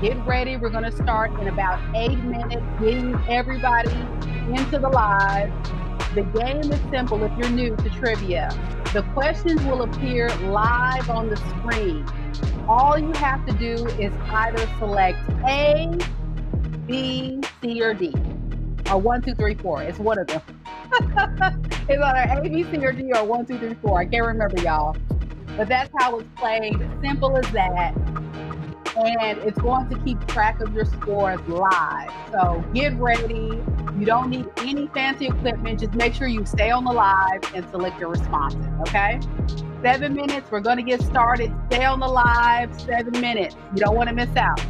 get ready. We're going to start in about 8 minutes, getting everybody into the live. The game is simple if you're new to trivia. The questions will appear live on the screen. All you have to do is either select A, B, C, or D. Or 1, 2, 3, 4. It's one of them. It's either A, B, C, or D, or 1, 2, 3, 4. I can't remember, y'all. But that's how it's played. Simple as that. And it's going to keep track of your scores live. So get ready. You don't need any fancy equipment. Just make sure you stay on the live and select your responses, okay? 7 minutes. We're going to get started. Stay on the live. 7 minutes. You don't want to miss out.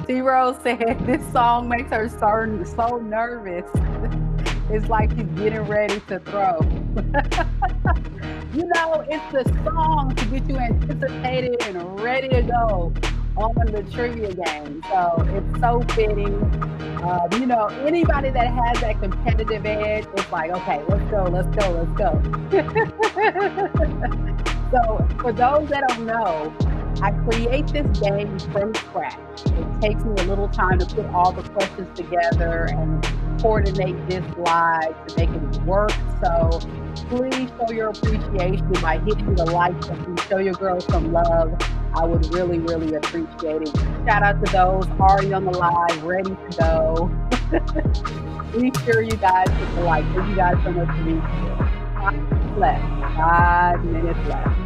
T-Rose said this song makes her so nervous. It's like she's getting ready to throw. You know, it's the song to get you anticipated and ready to go on the trivia game. So it's so fitting. You know, anybody that has that competitive edge, it's like, okay, let's go. So for those that don't know, I create this game from scratch. It takes me a little time to put all the questions together and coordinate this live to make it work. So please show your appreciation by hitting the like button. Show your girls some love. I would really, really appreciate it. Shout out to those already on the live, ready to go. Be sure you guys hit the like. Thank you guys so much for being here. 5 minutes left. 5 minutes left.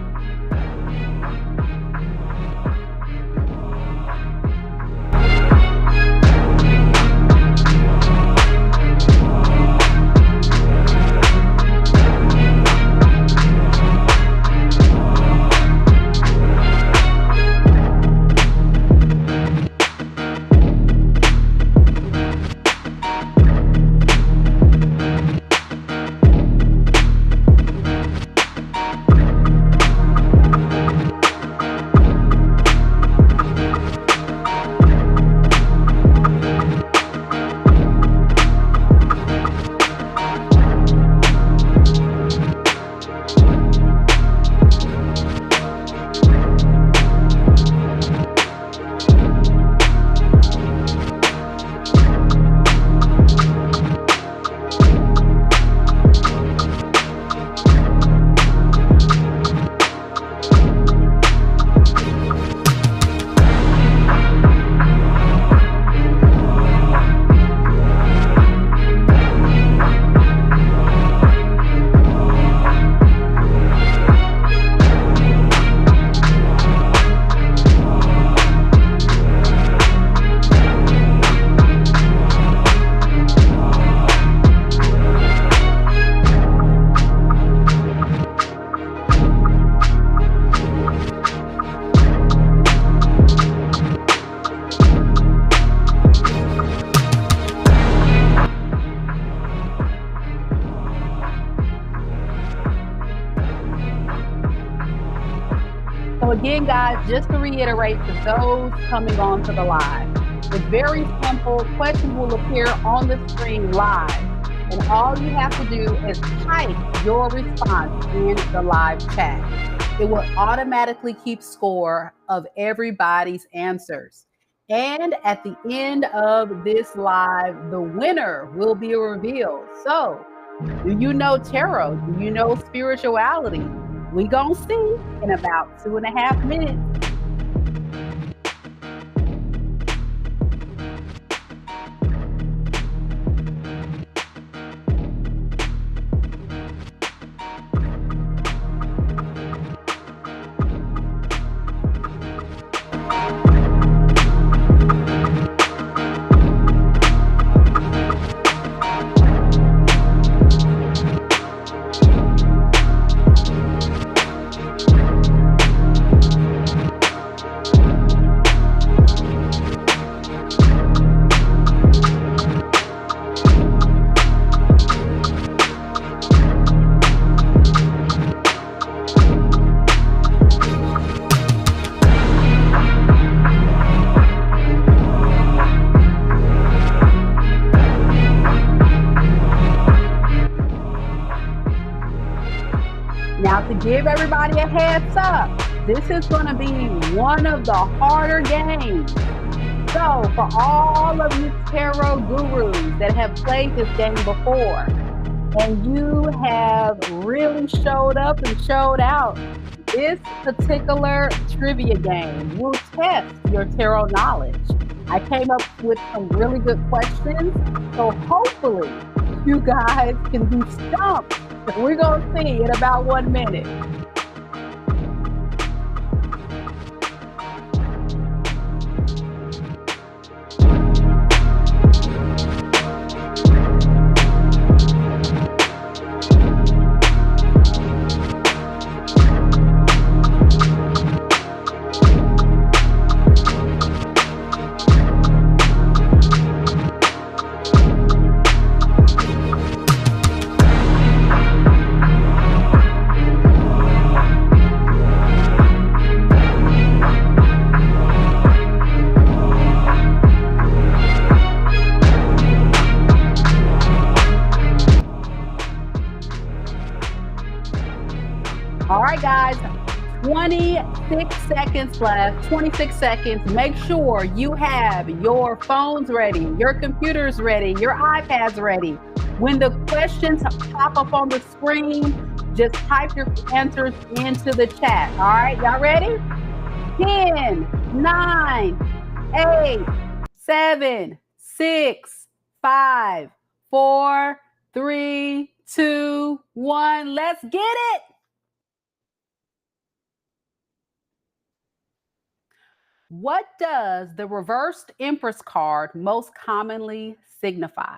So again, guys, just to reiterate for those coming on to the live, it's very simple. Questions will appear on the screen live. And all you have to do is type your response in the live chat. It will automatically keep score of everybody's answers. And at the end of this live, the winner will be revealed. So, do you know tarot? Do you know spirituality? We gonna see in about 2.5 minutes. Now, to give everybody a heads up, this is going to be one of the harder games. So, for all of you tarot gurus that have played this game before, and you have really showed up and showed out, this particular trivia game will test your tarot knowledge. I came up with some really good questions, so hopefully you guys can be stumped. We're going to see in about 1 minute. All right, guys, 26 seconds left, 26 seconds. Make sure you have your phones ready, your computers ready, your iPads ready. When the questions pop up on the screen, just type your answers into the chat. All right, y'all ready? 10, 9, 8, 7, 6, 5, 4, 3, 2, 1. Let's get it. What does the reversed Empress card most commonly signify?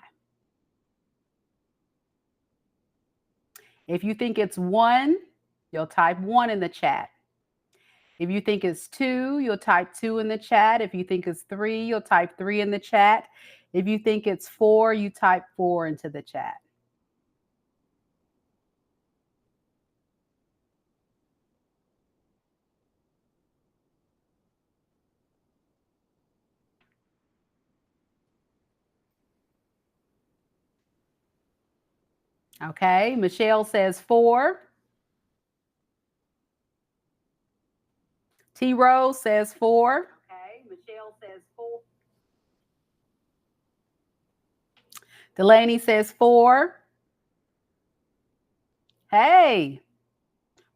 If you think it's 1, you'll type 1 in the chat. If you think it's 2, you'll type 2 in the chat. If you think it's 3, you'll type 3 in the chat. If you think it's 4, you type 4 into the chat. Okay, Michelle says 4. T. Rose says 4. Okay, Michelle says 4. Delaney says 4. Hey.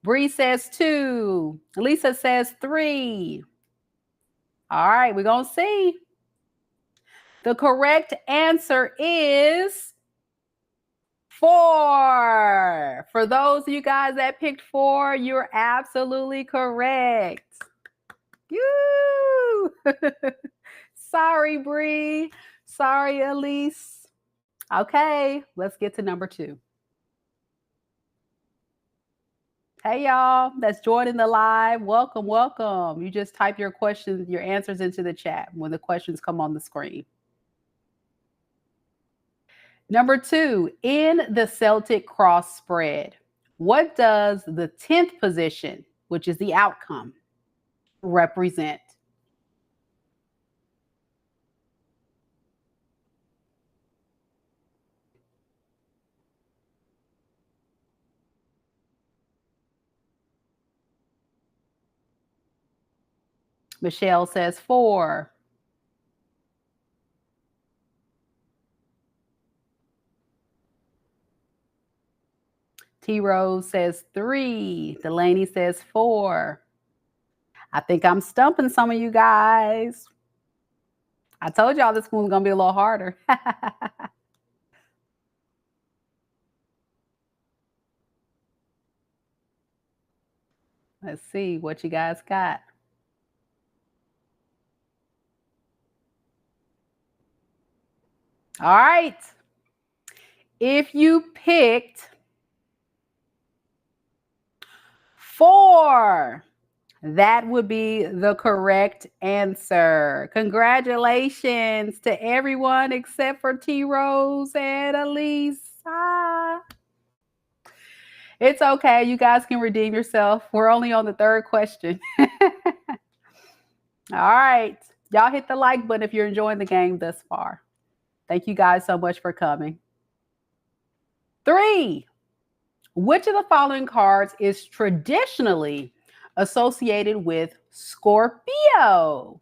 Bree says 2. Lisa says 3. All right, we're going to see. The correct answer is 4. For those of you guys that picked 4, you're absolutely correct. Yoo! Sorry, Bree. Sorry, Elise. Okay, let's get to number 2. Hey, y'all, that's joining the live. Welcome, welcome. You just type your questions, your answers into the chat when the questions come on the screen. Number 2, in the Celtic cross spread, what does the 10th position, which is the outcome, represent? Michelle says 4. T Rose says 3. Delaney says 4. I think I'm stumping some of you guys. I told y'all this one was going to be a little harder. Let's see what you guys got. All right. If you picked 4, that would be the correct answer. Congratulations to everyone except for T Rose and Elise. It's okay. You guys can redeem yourself. We're only on the 3rd question. All right. Y'all hit the like button if you're enjoying the game thus far. Thank you guys so much for coming. 3. Which of the following cards is traditionally associated with Scorpio?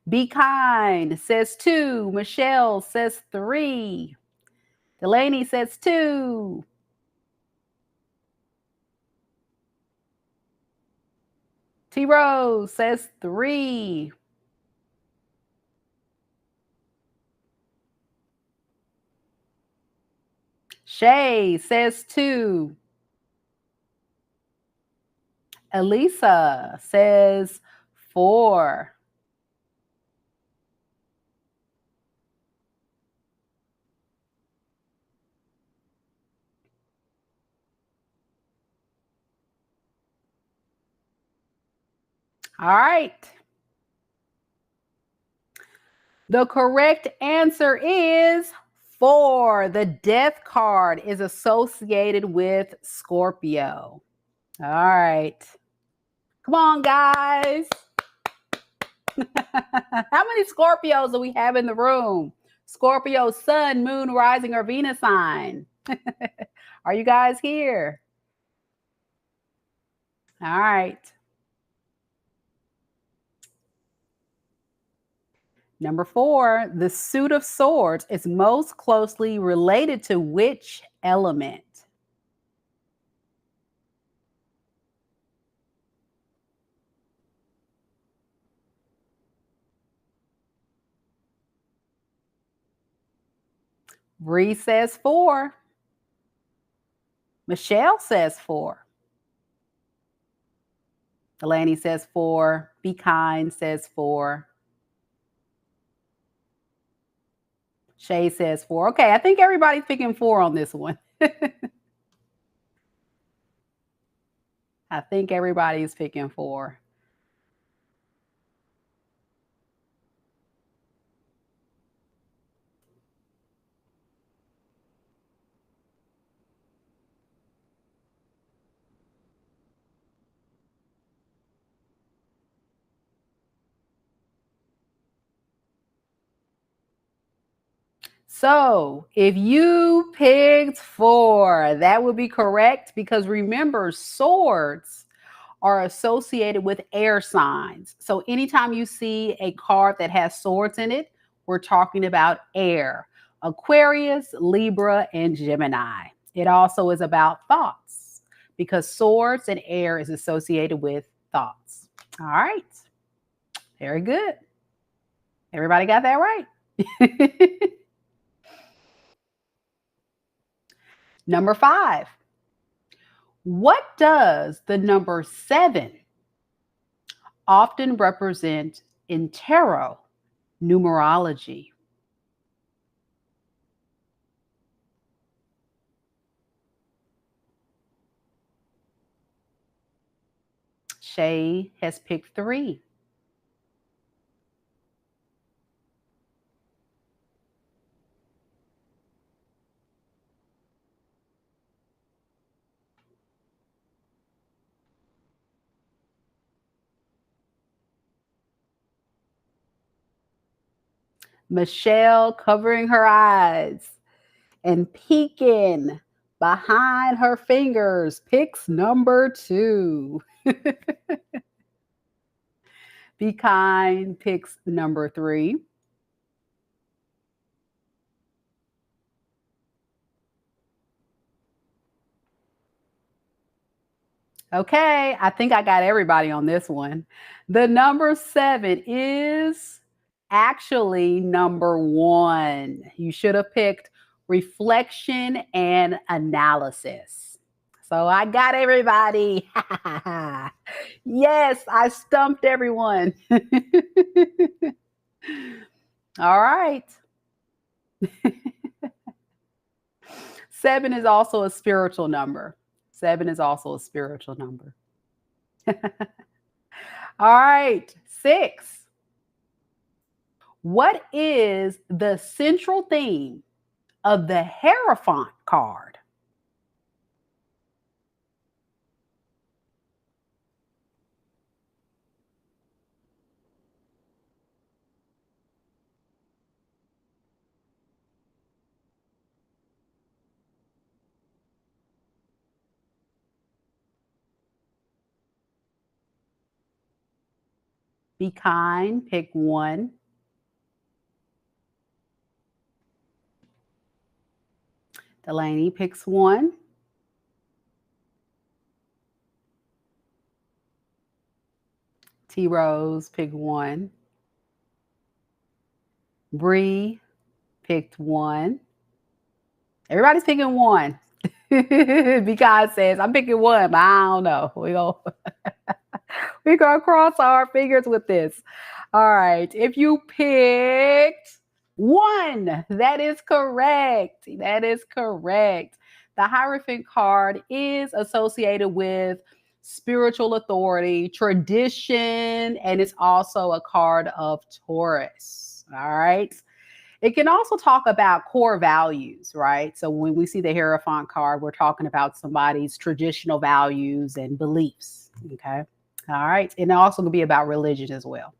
Be kind says 2. Michelle says 3. Delaney says 2. T Rose says 3. Shay says 2. Elisa says 4. All right. The correct answer is 4. The Death card is associated with Scorpio. All right. Come on, guys. How many Scorpios do we have in the room? Scorpio, sun, moon, rising, or Venus sign. Are you guys here? All right. Number 4, the suit of swords is most closely related to which element? Bree says 4. Michelle says 4. Delaney says 4. Be kind says 4. Shay says 4. Okay, I think everybody's picking 4 on this one. I think everybody's picking 4. So if you picked 4, that would be correct because remember, swords are associated with air signs. So anytime you see a card that has swords in it, we're talking about air. Aquarius, Libra, and Gemini. It also is about thoughts because swords and air is associated with thoughts. All right. Very good. Everybody got that right. Number 5. What does the number 7 often represent in tarot numerology? Shay has picked 3. Michelle covering her eyes and peeking behind her fingers picks number 2. Be kind picks number 3. Okay, I think I got everybody on this one. The number 7 is actually number 1. You should have picked reflection and analysis. So I got everybody. Yes, I stumped everyone. All right. 7 is also a spiritual number. 7 is also a spiritual number. All right. 6. What is the central theme of the Hierophant card? Be kind, pick 1. Delaney picks 1. T Rose picked 1. Bree picked 1. Everybody's picking 1. Because says, I'm picking 1, but I don't know. We're going to cross our fingers with this. All right. If you picked 1, that is correct. That is correct. The Hierophant card is associated with spiritual authority, tradition, and it's also a card of Taurus. All right. It can also talk about core values, right? So when we see the Hierophant card, we're talking about somebody's traditional values and beliefs. Okay. All right. And it also can be about religion as well.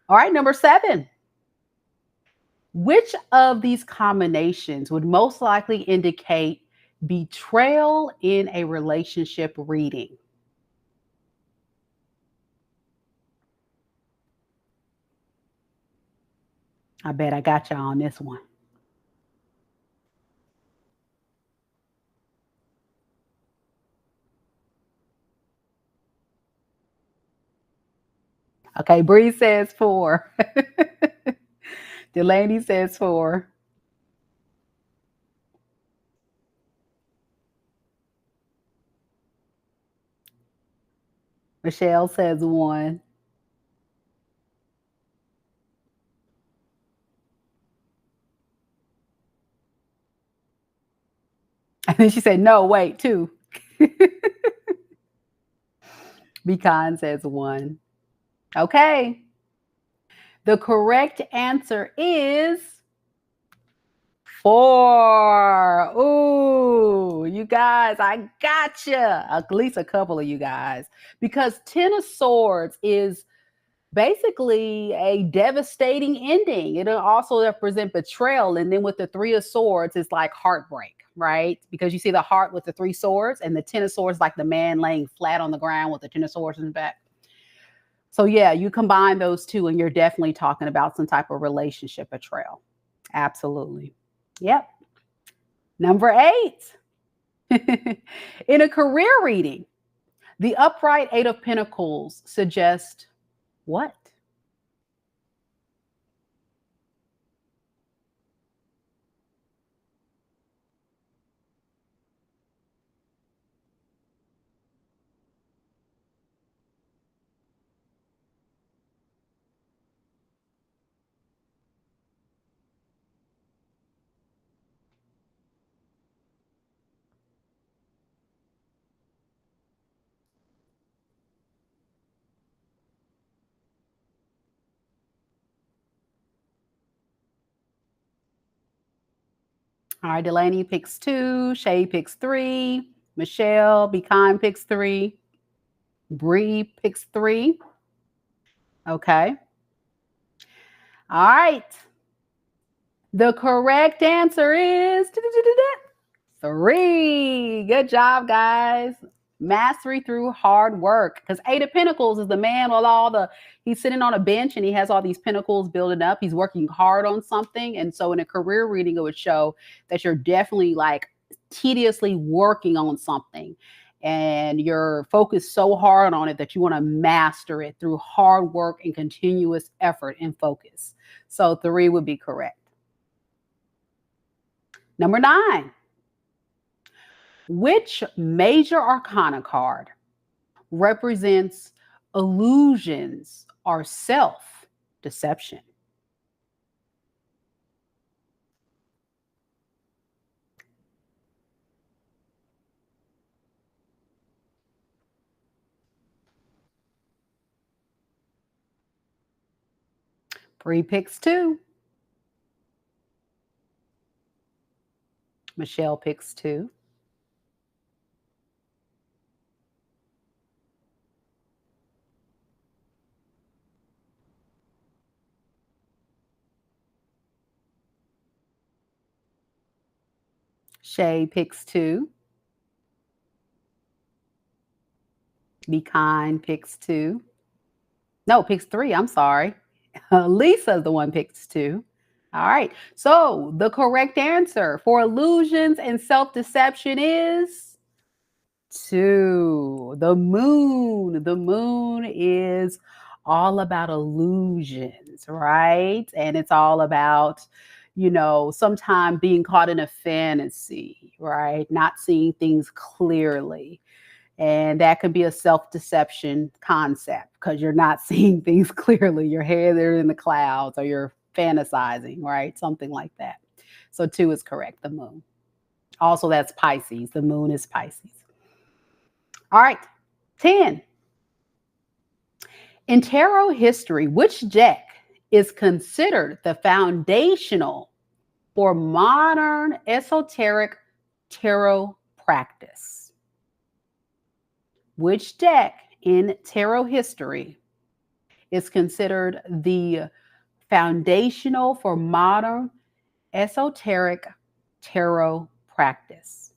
All right. Number 7. Which of these combinations would most likely indicate betrayal in a relationship reading? I bet I got y'all on this one. Okay, Bree says 4. Delaney says 4. Michelle says 1. And then she said, no, wait, 2. Beacon says 1. Okay. The correct answer is 4. Ooh, you guys, I gotcha. At least a couple of you guys. Because 10 of Swords is basically a devastating ending. It'll also represent betrayal. And then with the 3 of Swords, it's like heartbreak, right? Because you see the heart with the 3 swords, and the 10 of Swords, like the man laying flat on the ground with the 10 of Swords in the back. So yeah, you combine those two, and you're definitely talking about some type of relationship betrayal. Absolutely. Yep. Number 8. In a career reading, the upright 8 of Pentacles suggests what? All right, Delaney picks 2, Shay picks 3, Michelle, Be Kind picks 3, Bree picks 3. Okay. All right. The correct answer is 3. Good job, guys. Mastery through hard work. Because 8 of Pentacles is the man with he's sitting on a bench and he has all these pentacles building up. He's working hard on something. And so in a career reading, it would show that you're definitely like tediously working on something. And you're focused so hard on it that you want to master it through hard work and continuous effort and focus. So 3 would be correct. Number 9. Which major arcana card represents illusions or self-deception? Bree picks 2. Michelle picks 2. Shay picks 2. Be Kind picks 2. No, picks 3. I'm sorry. Lisa's the one picks 2. All right. So the correct answer for illusions and self-deception is 2. The moon. The moon is all about illusions, right? And it's all about, sometimes being caught in a fantasy, right? Not seeing things clearly. And that could be a self-deception concept because you're not seeing things clearly. Your head are in the clouds or you're fantasizing, right? Something like that. So 2 is correct, the moon. Also, that's Pisces. The moon is Pisces. All right, 10. In tarot history, which deck is considered the foundational for modern esoteric tarot practice? Which deck in tarot history is considered the foundational for modern esoteric tarot practice?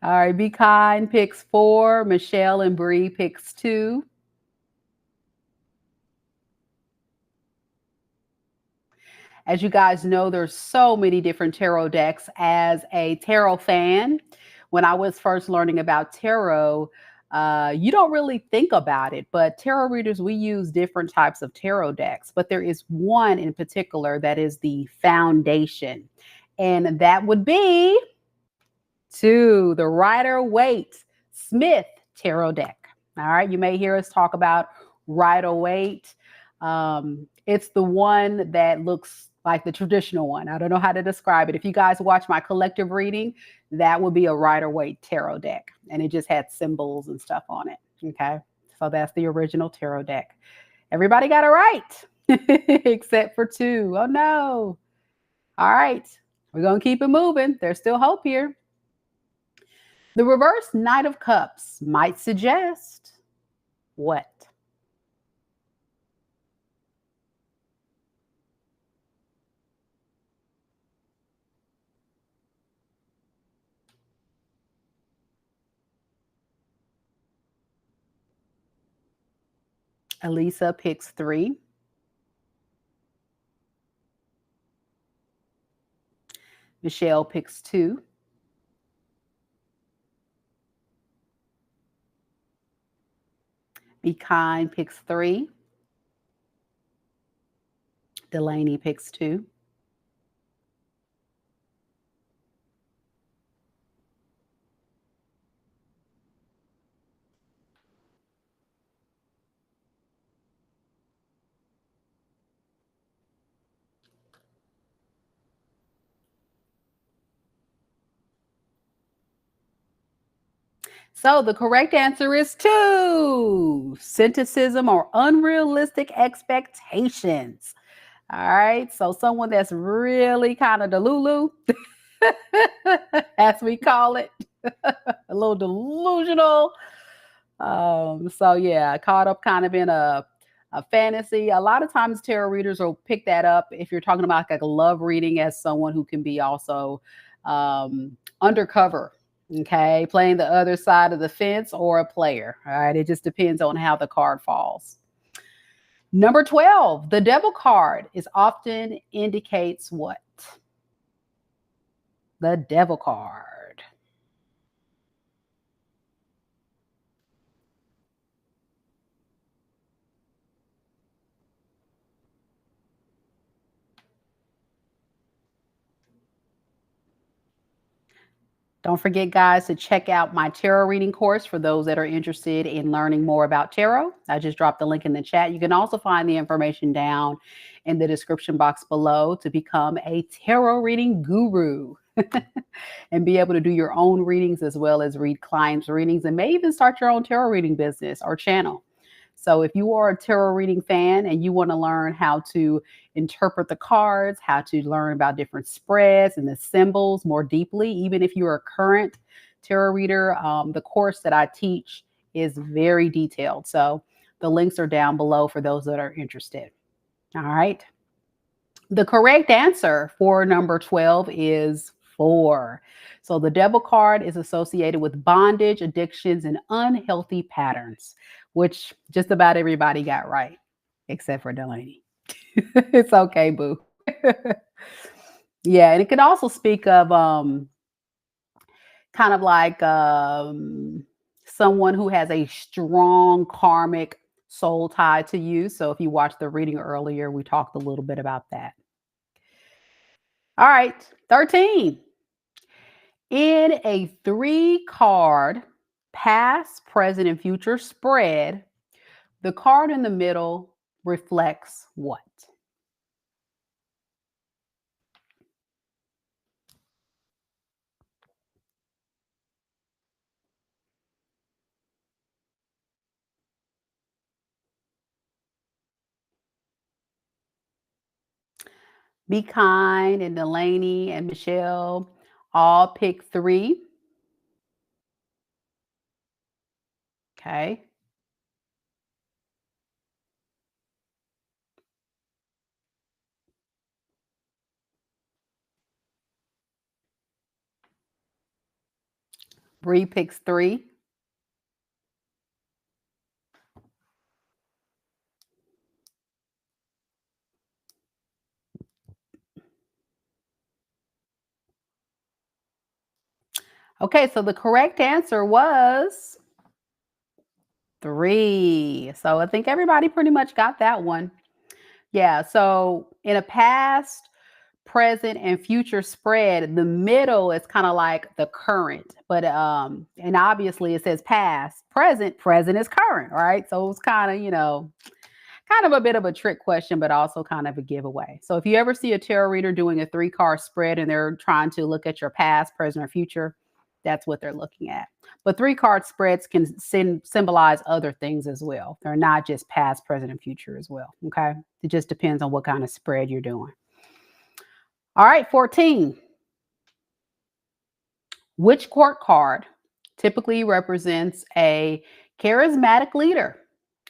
All right, Be Kind picks 4. Michelle and Bree picks 2. As you guys know, there's so many different tarot decks. As a tarot fan, when I was first learning about tarot, you don't really think about it, but tarot readers, we use different types of tarot decks, but there is one in particular that is the foundation, and that would be 2, the Rider-Waite-Smith tarot deck. All right, you may hear us talk about Rider-Waite. It's the one that looks like the traditional one. I don't know how to describe it. If you guys watch my collective reading, that would be a Rider-Waite tarot deck. And it just had symbols and stuff on it. Okay. So that's the original tarot deck. Everybody got it right, except for 2. Oh, no. All right. We're going to keep it moving. There's still hope here. The reverse Knight of Cups might suggest what? Elisa picks 3. Michelle picks 2. Be Kind picks 3. Delaney picks 2. So the correct answer is 2. Cynicism or unrealistic expectations. All right. So someone that's really kind of delulu, as we call it. A little delusional. So yeah, caught up kind of in a fantasy. A lot of times tarot readers will pick that up if you're talking about like a love reading as someone who can be also undercover. Okay, playing the other side of the fence or a player. All right, it just depends on how the card falls. Number 12, the devil card is often indicates what? The devil card. Don't forget, guys, to check out my tarot reading course for those that are interested in learning more about tarot. I just dropped the link in the chat. You can also find the information down in the description box below to become a tarot reading guru and be able to do your own readings as well as read clients' readings and may even start your own tarot reading business or channel. So if you are a tarot reading fan and you want to learn how to interpret the cards, how to learn about different spreads and the symbols more deeply, even if you're a current tarot reader, the course that I teach is very detailed. So the links are down below for those that are interested. All right. The correct answer for number 12 is 4. So the devil card is associated with bondage, addictions, and unhealthy patterns, which just about everybody got right, except for Delaney. It's okay, boo. Yeah, and it can also speak of kind of like someone who has a strong karmic soul tie to you. So if you watched the reading earlier, we talked a little bit about that. All right, 13. In a 3-card past, present, and future spread, the card in the middle reflects what? Be Kind and Delaney and Michelle all pick 3. Okay. Bree picks 3. Okay, so the correct answer was 3. So I think everybody pretty much got that one. Yeah, so in a past, present, and future spread, the middle is kind of like the current, but and obviously it says past, present is current, right? So it's kind of, kind of a bit of a trick question, but also kind of a giveaway. So if you ever see a tarot reader doing a 3-card spread and they're trying to look at your past, present, or future, that's what they're looking at. But 3-card spreads can symbolize other things as well. They're not just past, present, and future as well. Okay. It just depends on what kind of spread you're doing. All right, 14. Which court card typically represents a charismatic leader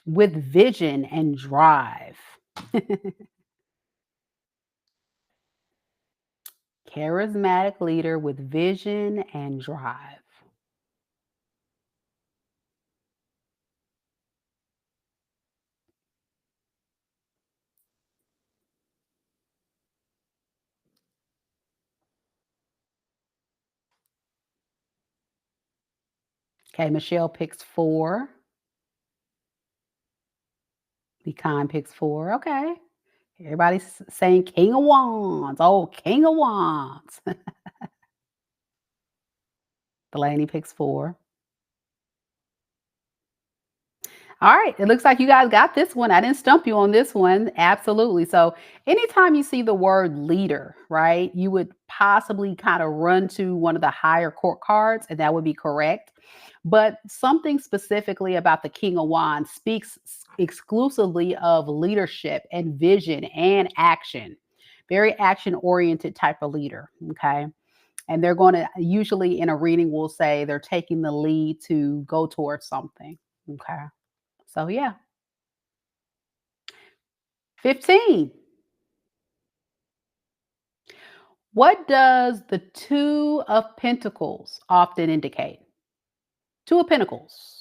with vision and drive? Charismatic leader with vision and drive. Okay, Michelle picks 4. Pecan picks 4. Okay. Everybody's saying King of Wands. Oh, King of Wands. Delaney picks 4. All right. It looks like you guys got this one. I didn't stump you on this one. Absolutely. So, anytime you see the word leader, right, you would possibly kind of run to one of the higher court cards, and that would be correct. But something specifically about the King of Wands speaks exclusively of leadership and vision and action. Very action oriented type of leader. Okay. And they're going to usually in a reading, we'll say they're taking the lead to go towards something. Okay. So, yeah. 15. What does the Two of Pentacles often indicate? Two of Pentacles.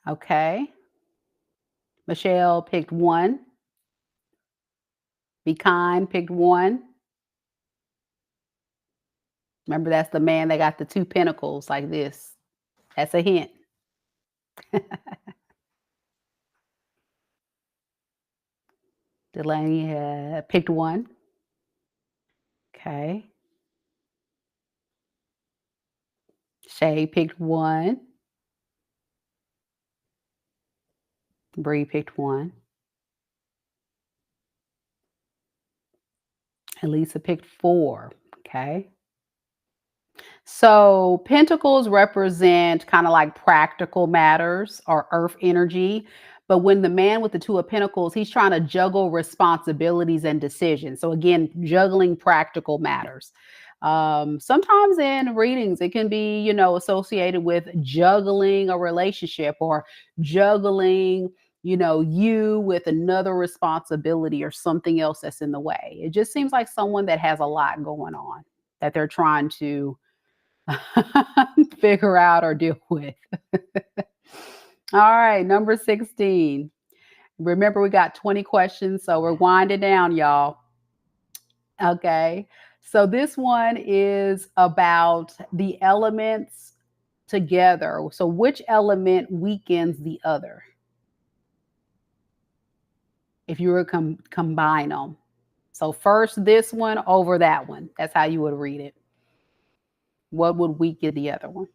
Okay. Michelle picked 1. Be kind picked 1. Remember, that's the man that got the 2 pentacles like this. That's a hint. Delaney picked 1. Okay. Shay picked 1. Bree picked 1. And Lisa picked 4. Okay. So pentacles represent kind of like practical matters or earth energy. But when the man with the 2 of pentacles, he's trying to juggle responsibilities and decisions. So again, juggling practical matters. Sometimes in readings, it can be, associated with juggling a relationship or juggling, you with another responsibility or something else that's in the way. It just seems like someone that has a lot going on that they're trying to figure out or deal with. All right, number 16. Remember, we got 20 questions, so we're winding down, y'all. Okay, so this one is about the elements together. So, which element weakens the other? If you were to combine them. So, first this one over that one. That's how you would read it. What would weaken the other one?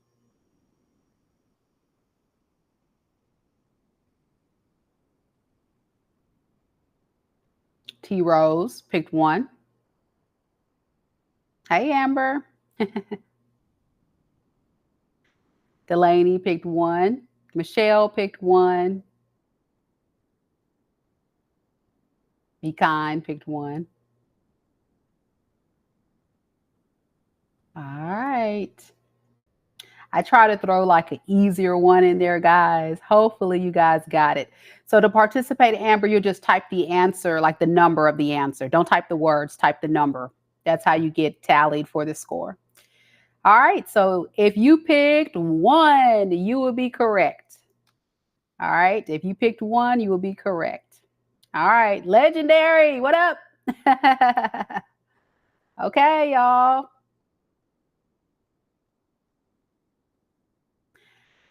T Rose picked 1. Hey, Amber. Delaney picked 1. Michelle picked 1. Be kind picked 1. All right. I try to throw like an easier one in there, guys. Hopefully you guys got it. So to participate, Amber, you'll just type the answer, like the number of the answer. Don't type the words, type the number. That's how you get tallied for the score. All right. So if you picked 1, you will be correct. All right. If you picked 1, you will be correct. All right. Legendary. What up? Okay, y'all.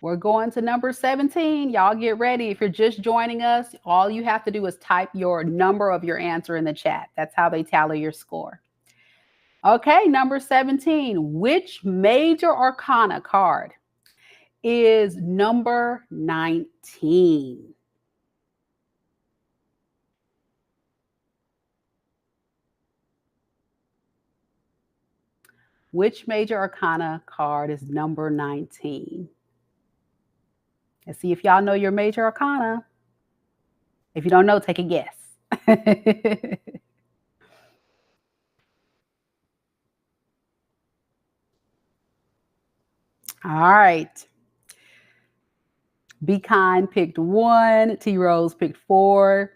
We're going to number 17. Y'all get ready. If you're just joining us, all you have to do is type your number of your answer in the chat. That's how they tally your score. Okay, number 17. Which major arcana card is number 19? Which major arcana card is number 19? Let's see if y'all know your major arcana. If you don't know, take a guess. All right. Be Kind picked 1. T Rose picked 4.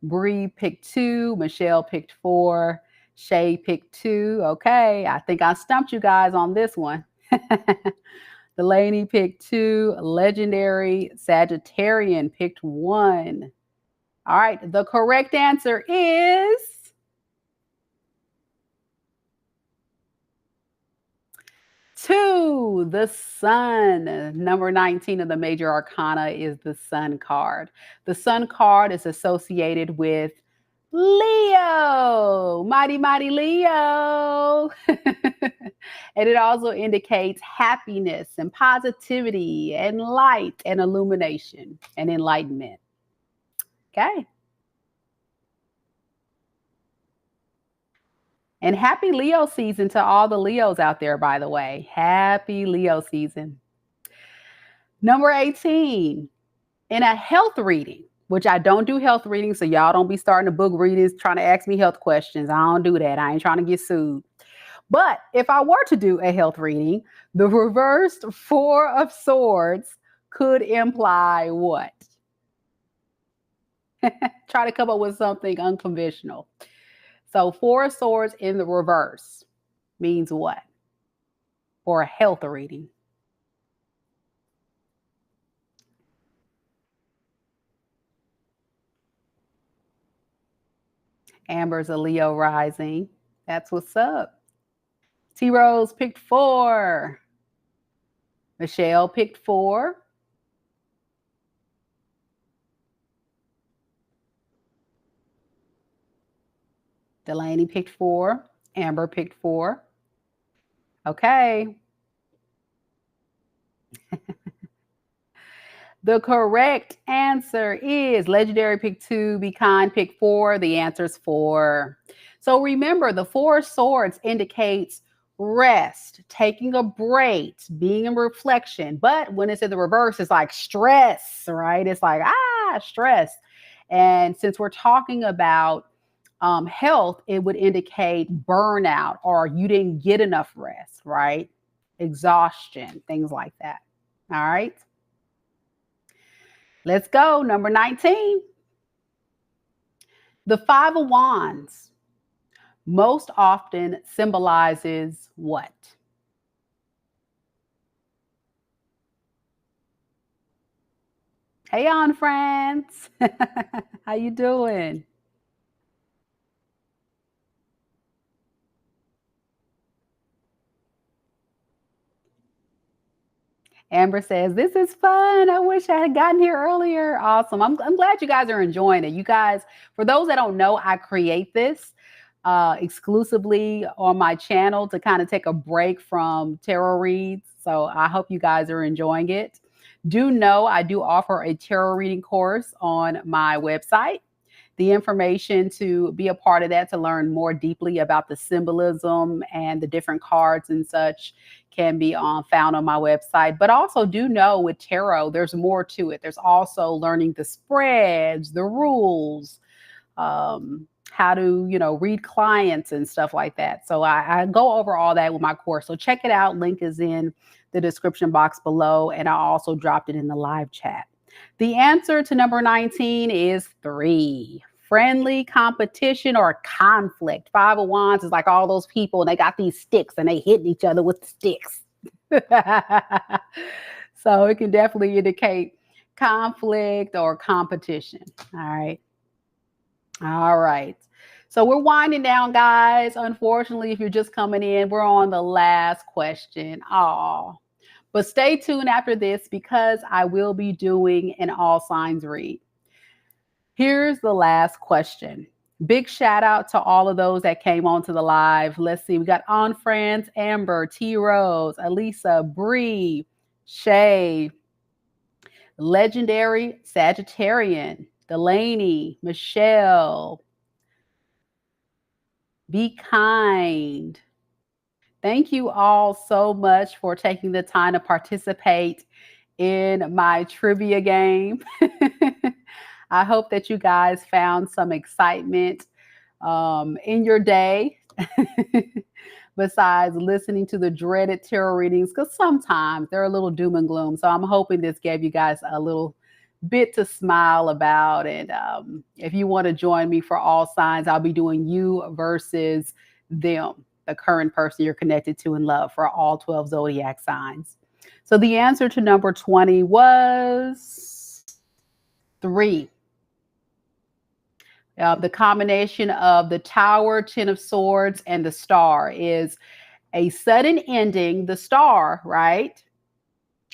Bree picked 2. Michelle picked 4. Shay picked 2. Okay, I think I stumped you guys on this one. Delaney picked 2. Legendary Sagittarian picked 1. All right, the correct answer is 2, the Sun. Number 19 of the major arcana is the Sun card. The Sun card is associated with Leo, mighty, mighty Leo. And it also indicates happiness and positivity and light and illumination and enlightenment. Okay. And happy Leo season to all the Leos out there, by the way. Happy Leo season. Number 18, in a health reading, which I don't do health readings, so y'all don't be starting to book readings trying to ask me health questions. I don't do that. I ain't trying to get sued. But if I were to do a health reading, the reversed Four of Swords could imply what? Try to come up with something unconventional. So Four of Swords in the reverse means what? For a health reading. Amber's a Leo rising. That's what's up. T Rose picked 4. Michelle picked 4. Delaney picked 4. Amber picked 4. Okay. The correct answer is Legendary pick 2, Be Kind pick 4. The answer is 4. So remember, the Four of Swords indicates rest, taking a break, being in reflection. But when it's in the reverse, it's like stress, right? It's like, stress. And since we're talking about health, it would indicate burnout or you didn't get enough rest, right? Exhaustion, things like that. All right. Let's go. Number 19. The Five of Wands most often symbolizes what? Hey on friends. How you doing? Amber says, this is fun. I wish I had gotten here earlier. Awesome. I'm glad you guys are enjoying it. You guys, for those that don't know, I create this exclusively on my channel to kind of take a break from tarot reads. So I hope you guys are enjoying it. Do know I do offer a tarot reading course on my website. The information to be a part of that, to learn more deeply about the symbolism and the different cards and such, can be found on my website. But also do know with tarot, there's more to it. There's also learning the spreads, the rules, how to, read clients and stuff like that. So I go over all that with my course. So check it out. Link is in the description box below. And I also dropped it in the live chat. The answer to number 19 is 3. Friendly competition or conflict. Five of Wands is like all those people and they got these sticks and they hitting each other with the sticks. So it can definitely indicate conflict or competition. All right. All right. So we're winding down, guys. Unfortunately, if you're just coming in, we're on the last question. But stay tuned after this because I will be doing an all signs read. Here's the last question. Big shout out to all of those that came onto the live. Let's see. We got On Friends, Amber, T Rose, Elisa, Bree, Shay, Legendary Sagittarian, Delaney, Michelle. Be kind. Thank you all so much for taking the time to participate in my trivia game. I hope that you guys found some excitement in your day besides listening to the dreaded tarot readings, because sometimes they're a little doom and gloom. So I'm hoping this gave you guys a little bit to smile about. And if you want to join me for all signs, I'll be doing you versus them, the current person you're connected to in love, for all 12 zodiac signs. So the answer to number 20 was 3. The combination of the Tower, 10 of Swords, and the Star is a sudden ending. The Star, right?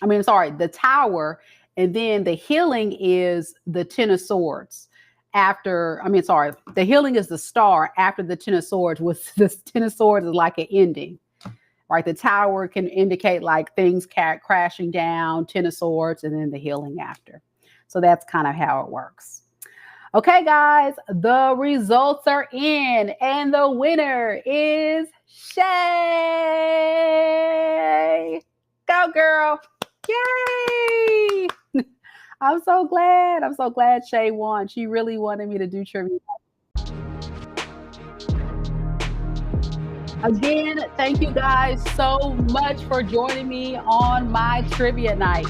The Tower, and then the healing is the 10 of Swords. The healing is the Star after the 10 of Swords. Was the 10 of Swords is like an ending, right? The Tower can indicate like things crashing down, 10 of Swords, and then the healing after. So that's kind of how it works. Okay, guys, the results are in, and the winner is Shay. Go, girl. Yay! I'm so glad. I'm so glad Shay won. She really wanted me to do trivia. Again, thank you guys so much for joining me on my trivia night.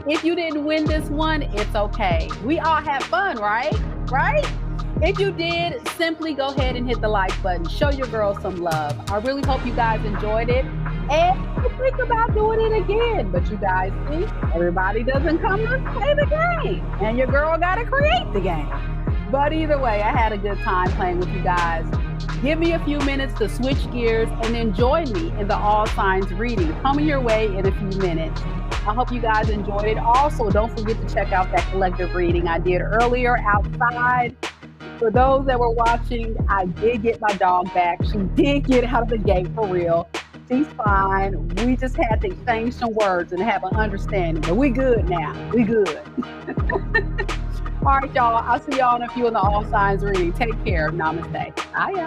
If you didn't win this one, it's okay. We all have fun, right? Right? If you did, simply go ahead and hit the like button. Show your girls some love. I really hope you guys enjoyed it. And think about doing it again. But you guys see, everybody doesn't come to play the game. And your girl got to create the game. But either way, I had a good time playing with you guys. Give me a few minutes to switch gears and then join me in the All Signs reading coming your way in a few minutes. I hope you guys enjoyed it. Also, don't forget to check out that collective reading I did earlier outside. For those that were watching, I did get my dog back. She did get out of the gate for real. She's fine. We just had to exchange some words and have an understanding. But we good now. We good. All right, y'all. I'll see y'all in a few in the All Signs reading. Take care. Namaste. Bye, y'all.